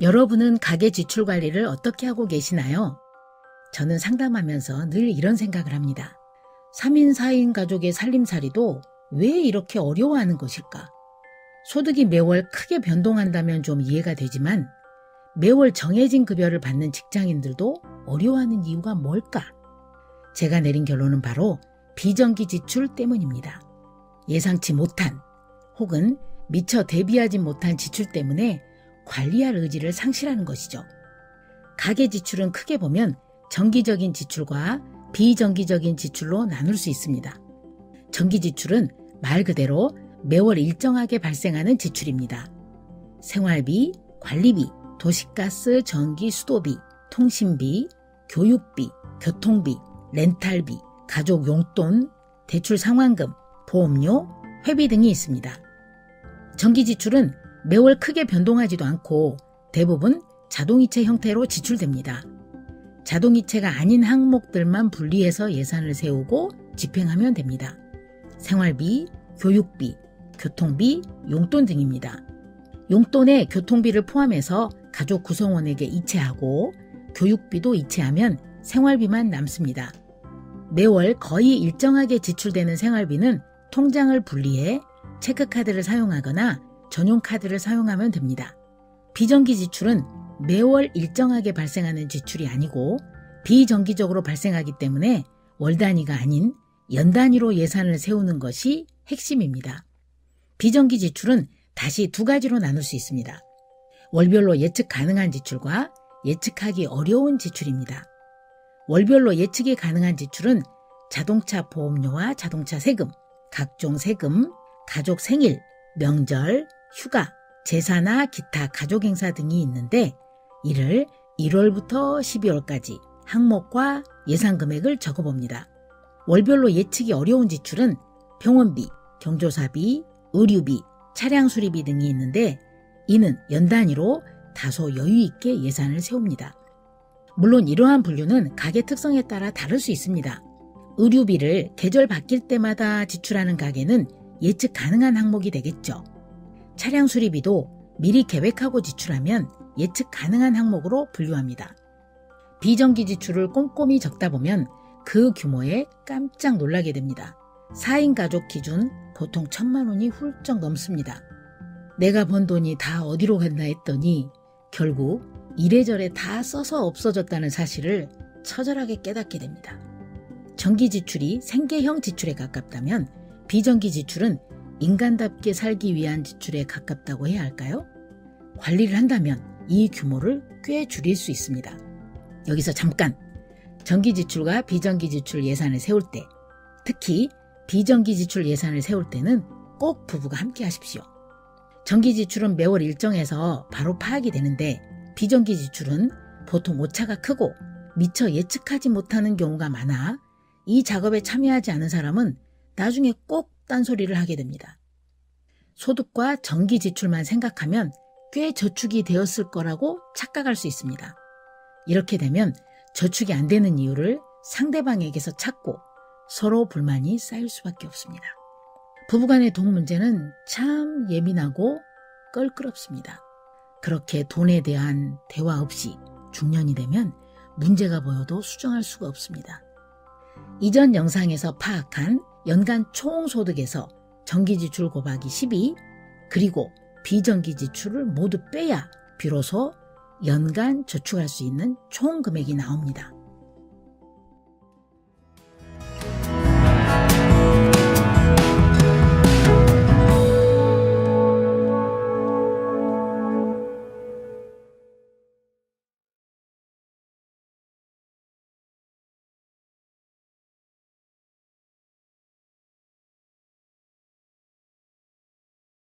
여러분은 가계 지출 관리를 어떻게 하고 계시나요? 저는 상담하면서 늘 이런 생각을 합니다. 3인, 4인 가족의 살림살이도 왜 이렇게 어려워하는 것일까? 소득이 매월 크게 변동한다면 좀 이해가 되지만 매월 정해진 급여를 받는 직장인들도 어려워하는 이유가 뭘까? 제가 내린 결론은 바로 비정기 지출 때문입니다. 예상치 못한 혹은 미처 대비하지 못한 지출 때문에 관리할 의지를 상실하는 것이죠. 가계 지출은 크게 보면 정기적인 지출과 비정기적인 지출로 나눌 수 있습니다. 정기 지출은 말 그대로 매월 일정하게 발생하는 지출입니다. 생활비, 관리비, 도시가스, 전기, 수도비, 통신비, 교육비, 교통비, 렌탈비, 가족 용돈, 대출 상환금, 보험료, 회비 등이 있습니다. 정기 지출은 매월 크게 변동하지도 않고 대부분 자동이체 형태로 지출됩니다. 자동이체가 아닌 항목들만 분리해서 예산을 세우고 집행하면 됩니다. 생활비, 교육비, 교통비, 용돈 등입니다. 용돈에 교통비를 포함해서 가족 구성원에게 이체하고 교육비도 이체하면 생활비만 남습니다. 매월 거의 일정하게 지출되는 생활비는 통장을 분리해 체크카드를 사용하거나 전용카드를 사용하면 됩니다. 비정기 지출은 매월 일정하게 발생하는 지출이 아니고 비정기적으로 발생하기 때문에 월 단위가 아닌 연 단위로 예산을 세우는 것이 핵심입니다. 비정기 지출은 다시 두 가지로 나눌 수 있습니다. 월별로 예측 가능한 지출과 예측하기 어려운 지출입니다. 월별로 예측이 가능한 지출은 자동차 보험료와 자동차 세금, 각종 세금, 가족 생일, 명절, 휴가, 제사나 기타 가족 행사 등이 있는데 이를 1월부터 12월까지 항목과 예산 금액을 적어봅니다. 월별로 예측이 어려운 지출은 병원비, 경조사비, 의류비, 차량 수리비 등이 있는데 이는 연 단위로 다소 여유 있게 예산을 세웁니다. 물론 이러한 분류는 가게 특성에 따라 다를 수 있습니다. 의류비를 계절 바뀔 때마다 지출하는 가게는 예측 가능한 항목이 되겠죠. 차량 수리비도 미리 계획하고 지출하면 예측 가능한 항목으로 분류합니다. 비정기 지출을 꼼꼼히 적다 보면 그 규모에 깜짝 놀라게 됩니다. 4인 가족 기준 보통 1,000만 원이 훌쩍 넘습니다. 내가 번 돈이 다 어디로 갔나 했더니 결국 이래저래 다 써서 없어졌다는 사실을 처절하게 깨닫게 됩니다. 정기 지출이 생계형 지출에 가깝다면 비정기 지출은 인간답게 살기 위한 지출에 가깝다고 해야 할까요? 관리를 한다면 이 규모를 꽤 줄일 수 있습니다. 여기서 잠깐 정기 지출과 비정기 지출 예산을 세울 때, 특히 비정기 지출 예산을 세울 때는 꼭 부부가 함께 하십시오. 정기 지출은 매월 일정해서 바로 파악이 되는데 비정기 지출은 보통 오차가 크고 미처 예측하지 못하는 경우가 많아 이 작업에 참여하지 않은 사람은 나중에 꼭 딴소리를 하게 됩니다. 소득과 정기 지출만 생각하면 꽤 저축이 되었을 거라고 착각할 수 있습니다. 이렇게 되면 저축이 안 되는 이유를 상대방에게서 찾고 서로 불만이 쌓일 수밖에 없습니다. 부부간의 돈 문제는 참 예민하고 껄끄럽습니다. 그렇게 돈에 대한 대화 없이 중년이 되면 문제가 보여도 수정할 수가 없습니다. 이전 영상에서 파악한 연간 총소득에서 정기지출 곱하기 12 그리고 비정기 지출을 모두 빼야 비로소 연간 저축할 수 있는 총 금액이 나옵니다.